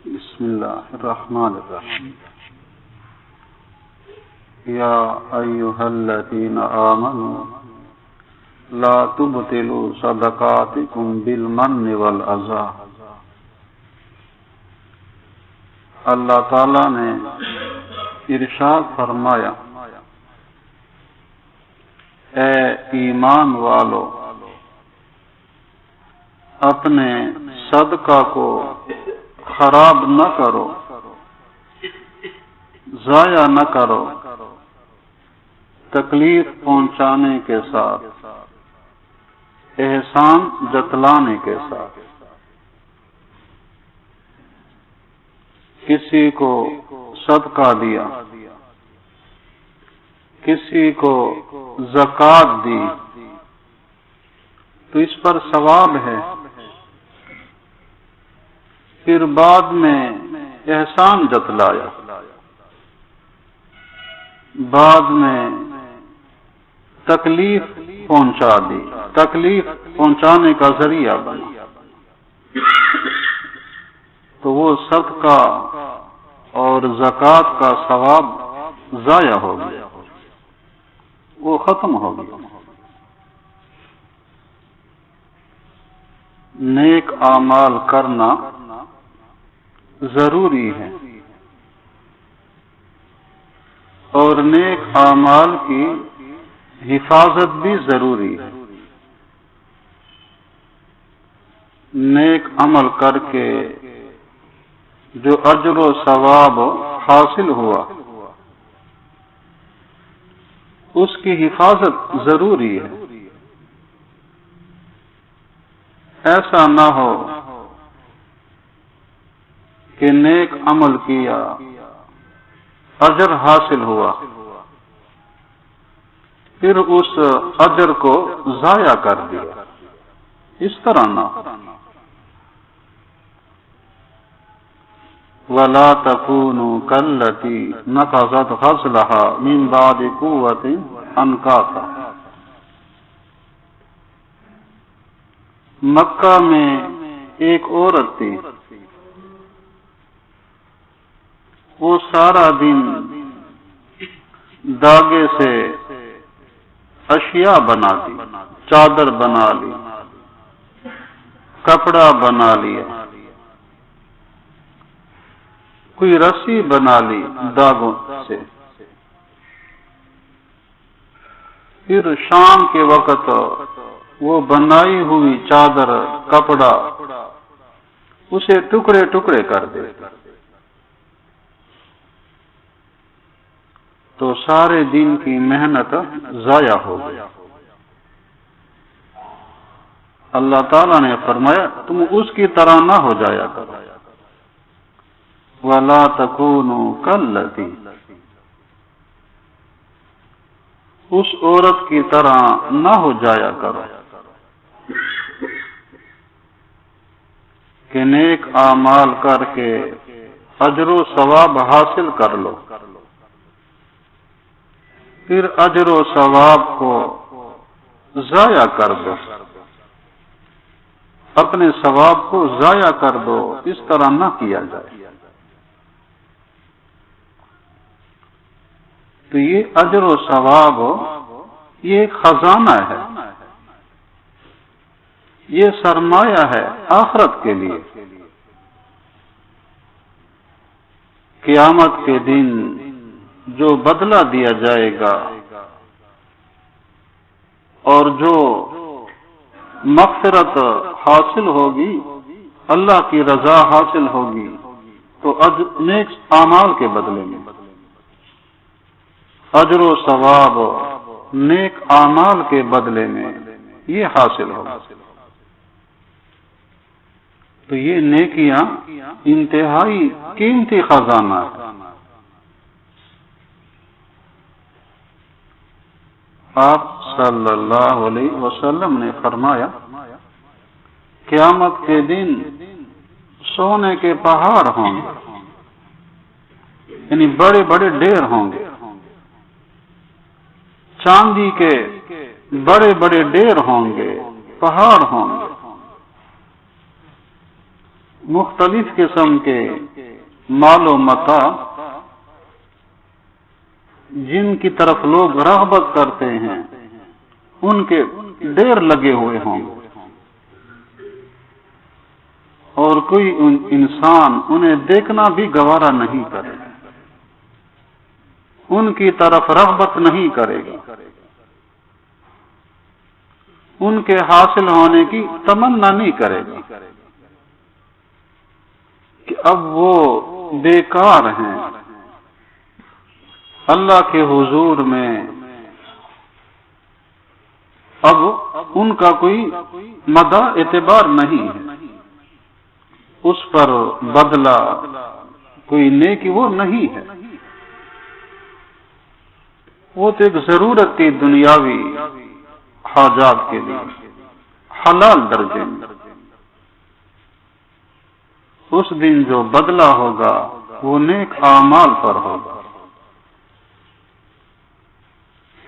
بسم اللہ الرحمن الرحیم یا ایہا الذین آمنوا لا تبطلوا صدقاتکم بالمن والعزا۔ اللہ تعالی نے ارشاد فرمایا، اے ایمان والو، اپنے صدقہ کو خراب نہ کرو، ضائع نہ کرو، تکلیف پہنچانے کے ساتھ، احسان جتلانے کے ساتھ۔ کسی کو صدقہ دیا، کسی کو زکوٰۃ دی تو اس پر ثواب ہے، پھر بعد میں احسان جتلایا، بعد میں تکلیف پہنچا دی، تکلیف پہنچانے کا ذریعہ بنا، تو وہ صدقہ اور زکوٰۃ کا ثواب ضائع ہو گیا، وہ ختم ہو گیا۔ نیک اعمال کرنا ضروری ہے، اور نیک اعمال کی حفاظت بھی ضروری ہے۔ نیک عمل کر کے جو اجر و ثواب حاصل ہوا، اس کی حفاظت ضروری ہے۔ ایسا نہ ہو کہ نیک عمل کیا، اجر حاصل ہوا، پھر اس اجر کو ضائع کر دیا، اس طرح نہ ہو۔ وَلَا تَكُونُوا كَالَّتِي نَقَضَتْ غَزْلَهَا مِنْ بَعْدِ قُوَّةٍ أَنْكَاثًا۔ مکہ میں ایک عورت تھی، وہ سارا دن داغے سے اشیاء بناتی، چادر بنا لی، کپڑا بنا لیا، کوئی رسی بنا لی داغوں سے، پھر شام کے وقت وہ بنائی ہوئی چادر، کپڑا اسے ٹکڑے ٹکڑے کر دے، تو سارے دن کی محنت ضائع ہو گئی۔ اللہ تعالیٰ نے فرمایا تم اس کی طرح نہ ہو جایا کرو، وَلَا تَكُونُوا كَالَّتِي، اس عورت کی طرح نہ ہو جایا کرو کہ نیک اعمال کر کے اجر و ثواب حاصل کر لو، پھر اجر و ثواب کو ضائع کر دو، اپنے ثواب کو ضائع کر دو، اس طرح نہ کیا جائے۔ تو یہ اجر و ثواب یہ ایک خزانہ ہے، یہ سرمایہ ہے آخرت کے لیے۔ قیامت کے دن جو بدلہ دیا جائے گا اور جو مغفرت حاصل ہوگی، اللہ کی رضا حاصل ہوگی، تو نیک اعمال کے بدلے میں اجر و ثواب نیک اعمال کے بدلے میں یہ حاصل ہوگا۔ تو یہ نیکیاں انتہائی قیمتی خزانہ ہے۔ آپ صلی اللہ علیہ وسلم نے فرمایا، قیامت کے دن سونے کے پہاڑ ہوں گے، یعنی بڑے بڑے ڈھیر ہوں گے، چاندی کے بڑے بڑے ڈھیر ہوں گے، پہاڑ ہوں گے، مختلف قسم کے مال و متاع جن کی طرف لوگ رغبت کرتے ہیں ان کے ڈھیر لگے ہوئے ہوں اور کوئی انسان انہیں دیکھنا بھی گوارا نہیں کرے گا، ان کی طرف رغبت نہیں کرے گا، ان کے حاصل ہونے کی تمنا نہیں کرے گا کہ اب وہ بیکار ہیں، اللہ کے حضور میں اب ان کا کوئی مدح اعتبار نہیں ہے، اس پر بدلہ کوئی نیکی وہ نہیں ہے، وہ تو ایک ضرورت تھی دنیاوی حاجات کے لیے حلال درجے میں۔ اس دن جو بدلہ ہوگا وہ نیک اعمال پر ہوگا۔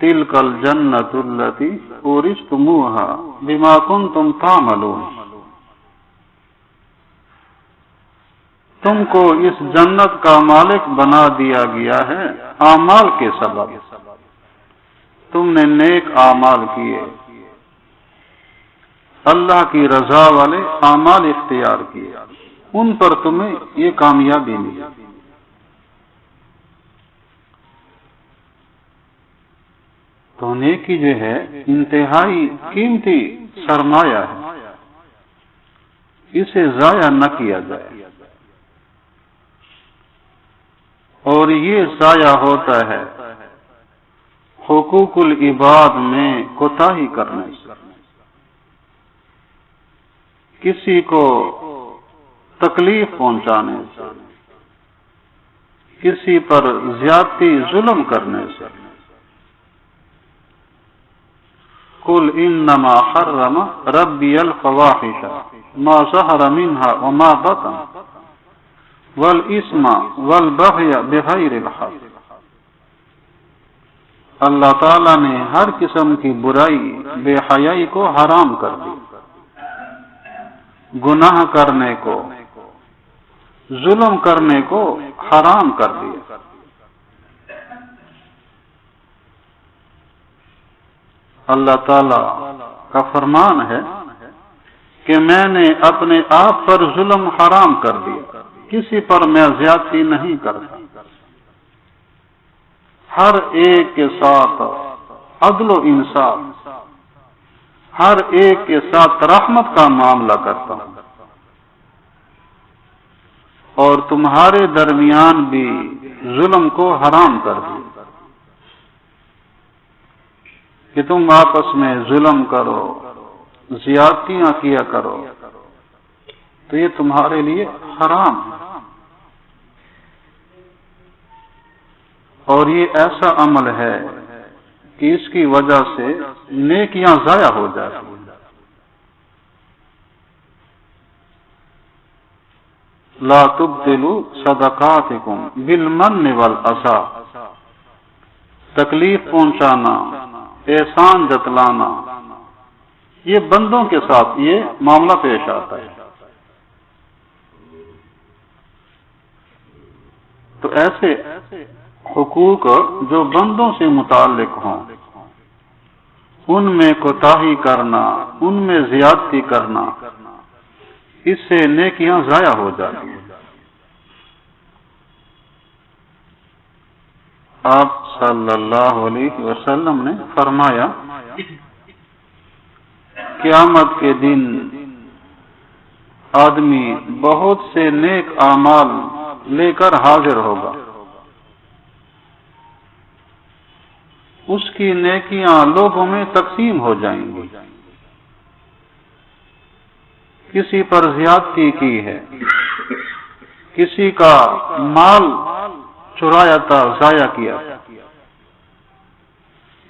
تلک الجنۃ التی اورثتموها بما کنتم تعملون، تم کو اس جنت کا مالک بنا دیا گیا ہے اعمال کے سبب، تم نے نیک اعمال کیے، اللہ کی رضا والے اعمال اختیار کیے، ان پر تمہیں یہ کامیابی ملی۔ تو نیکی جو ہے انتہائی قیمتی سرمایہ ہے، اسے ضائع نہ کیا جائے، اور یہ ضائع ہوتا ہے حقوق العباد میں کوتاہی کرنے سے، کسی کو تکلیف پہنچانے سے، کسی پر زیادتی ظلم کرنے سے۔ قل انما حرم ربی الفواحش ما ظہر منها وما بطن والاسم والبغی بغیر الحق، اللہ تعالیٰ نے ہر قسم کی برائی بے حیائی کو حرام کر دی، گناہ کرنے کو، ظلم کرنے کو حرام کر دیا۔ اللہ تعالی کا فرمان ہے کہ میں نے اپنے آپ پر ظلم حرام کر دیا، کسی پر میں زیادتی نہیں کرتا، ہر ایک کے ساتھ عدل و انصاف، ہر ایک کے ساتھ رحمت کا معاملہ کرتا ہوں، اور تمہارے درمیان بھی ظلم کو حرام کر دیا کہ تم آپس میں ظلم کرو، زیادتیاں کیا کرو، تو یہ تمہارے لیے حرام ہے، اور یہ ایسا عمل ہے کہ اس کی وجہ سے نیکیاں ضائع ہو جاتی ہیں۔ لا تبطلوا صدقاتکم بالمن والاذی، تکلیف پہنچانا، احسان جتلانا، یہ بندوں کے ساتھ یہ معاملہ پیش آتا ہے۔ تو ایسے حقوق جو بندوں سے متعلق ہوں، ان میں کوتاہی کرنا، ان میں زیادتی کرنا، اس سے نیکیاں ضائع ہو جاتی ہیں۔ آپ صلی اللہ علیہ وسلم نے فرمایا، قیامت کے دن آدمی بہت سے نیک اعمال لے کر حاضر ہوگا، اس کی نیکیاں لوگوں میں تقسیم ہو جائیں گی، کسی پر زیادتی کی ہے، کسی کا مال چرایا تھا، ضائع کیا،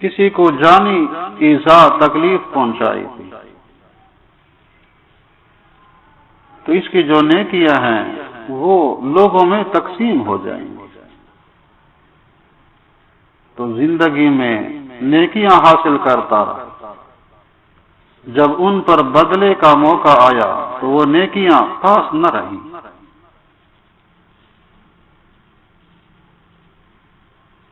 کسی کو جانی ایذا تکلیف پہنچائی تھی، تو اس کی جو نیکیاں ہیں وہ لوگوں میں تقسیم ہو جائیں گی۔ تو زندگی میں نیکیاں حاصل کرتا رہا، جب ان پر بدلے کا موقع آیا تو وہ نیکیاں پاس نہ رہیں۔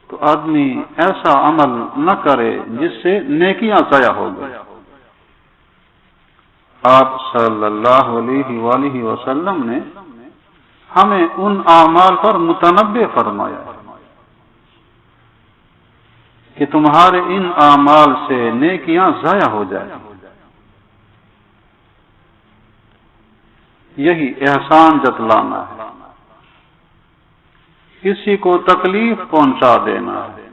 تو آدمی ایسا عمل نہ کرے جس سے نیکیاں ضائع ہو گئے۔ آپ صلی اللہ علیہ وآلہ وسلم نے ہمیں ان اعمال پر متنبہ فرمایا کہ تمہارے ان اعمال سے نیکیاں ضائع ہو جائیں۔ یہی احسان جتلانا ہے، کسی کو تکلیف پہنچا دینا ہے۔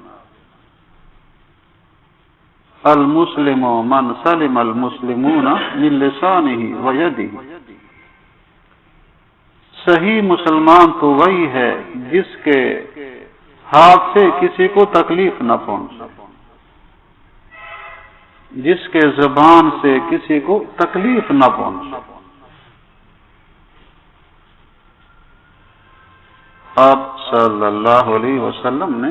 المسلم من سلم المسلمون من لسانہ ویدہ، صحیح مسلمان تو وہی ہے جس کے ہاتھ سے کسی کو تکلیف نہ پہنچے، جس کے زبان سے کسی کو تکلیف نہ پہنچے۔ آپ صلی اللہ علیہ وسلم نے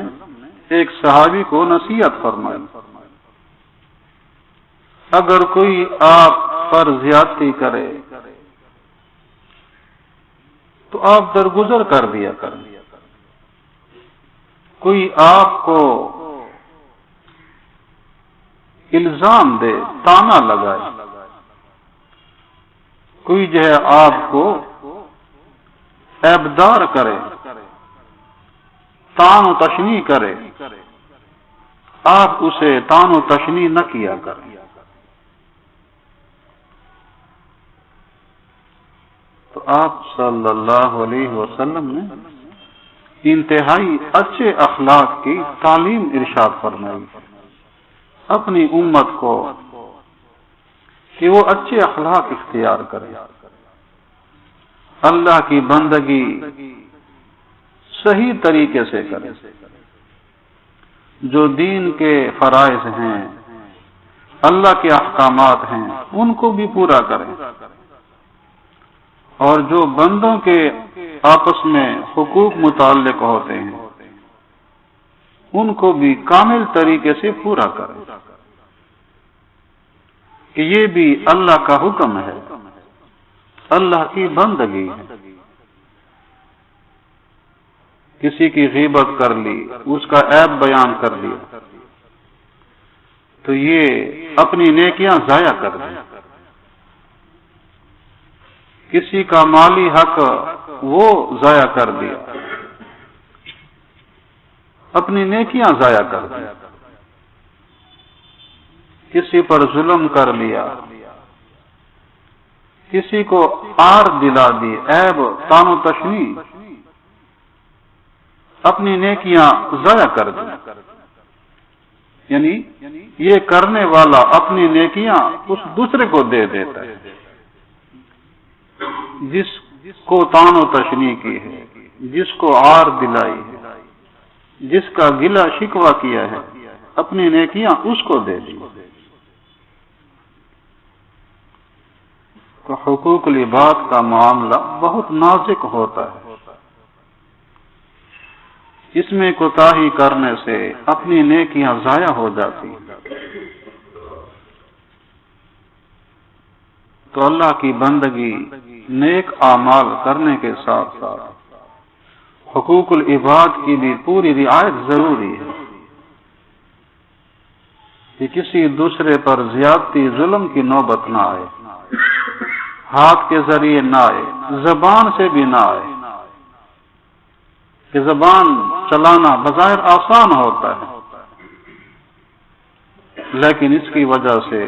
ایک صحابی کو نصیحت فرمائی، اگر کوئی آپ پر زیادتی کرے تو آپ درگزر کر دیا کریں۔ کوئی آپ کو الزام دے، تانا لگائے، کوئی جو ہے آپ کو عیبدار کرے، تان و تشنیع کرے، آپ اسے تان و تشنیع نہ کیا کریں۔ تو آپ صلی اللہ علیہ وسلم نے انتہائی اچھے اخلاق کی تعلیم ارشاد فرمائی اپنی امت کو کہ وہ اچھے اخلاق اختیار کرے، اللہ کی بندگی صحیح طریقے سے کرے، جو دین کے فرائض ہیں، اللہ کے احکامات ہیں، ان کو بھی پورا کریں، اور جو بندوں کے آپس میں حقوق متعلق ہوتے ہیں ان کو بھی کامل طریقے سے پورا کریں، کہ یہ بھی اللہ کا حکم ہے، اللہ کی بندگی ہے۔ کسی کی غیبت کر لی، اس کا عیب بیان کر لیا تو یہ اپنی نیکیاں ضائع کر دی۔ کسی کا مالی حق وہ ضائع کر دیا، اپنی نیکیاں ضائع کر دی۔ کسی پر ظلم کر لیا، کسی کو عار دلا دی، عیب، تان و تشنیع، اپنی نیکیاں ضائع کر دی۔ یعنی یہ کرنے والا اپنی نیکیاں اس دوسرے کو دے دیتا ہے جس کو تان و تشنیع کی ہے، جس کو عار دلائی ہے، جس کا گلہ شکوہ کیا ہے، اپنی نیکیاں اس کو دے دی۔ تو حقوق العباد کا معاملہ بہت نازک ہوتا ہے، اس میں کوتاہی کرنے سے اپنی نیکیاں ضائع ہو جاتی ہیں۔ تو اللہ کی بندگی، نیک اعمال کرنے کے ساتھ ساتھ حقوق العباد کی بھی پوری رعایت ضروری ہے، کہ کسی دوسرے پر زیادتی، ظلم کی نوبت نہ آئے، ہاتھ کے ذریعے نہ آئے، زبان سے بھی نہ آئے، کہ زبان چلانا بظاہر آسان ہوتا ہے لیکن اس کی وجہ سے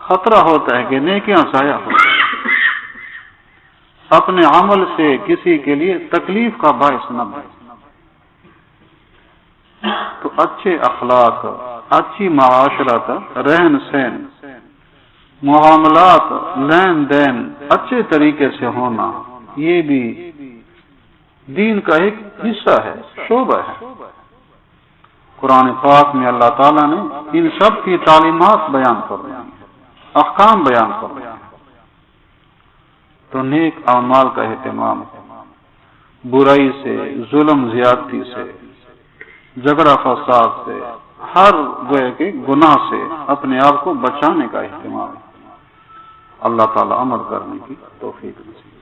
خطرہ ہوتا ہے کہ نیکیاں ضائع ہو، اپنے عمل سے کسی کے لیے تکلیف کا باعث نہ بنے۔ تو اچھے اخلاق، اچھی معاشرت، رہن سہن، معاملات، لین دین اچھے طریقے سے ہونا، یہ بھی دین کا ایک حصہ ہے، شعبہ ہے۔ قرآن پاک میں اللہ تعالیٰ نے ان سب کی تعلیمات بیان فرمائی، احکام بیان فرمائے۔ تو نیک اعمال کا اہتمام ہے، برائی سے، ظلم زیادتی سے، جھگڑا فساد سے، ہر گوئے کے گناہ سے اپنے آپ کو بچانے کا اہتمام ہے۔ اللہ تعالی عمل کرنے کی توفیق نصیب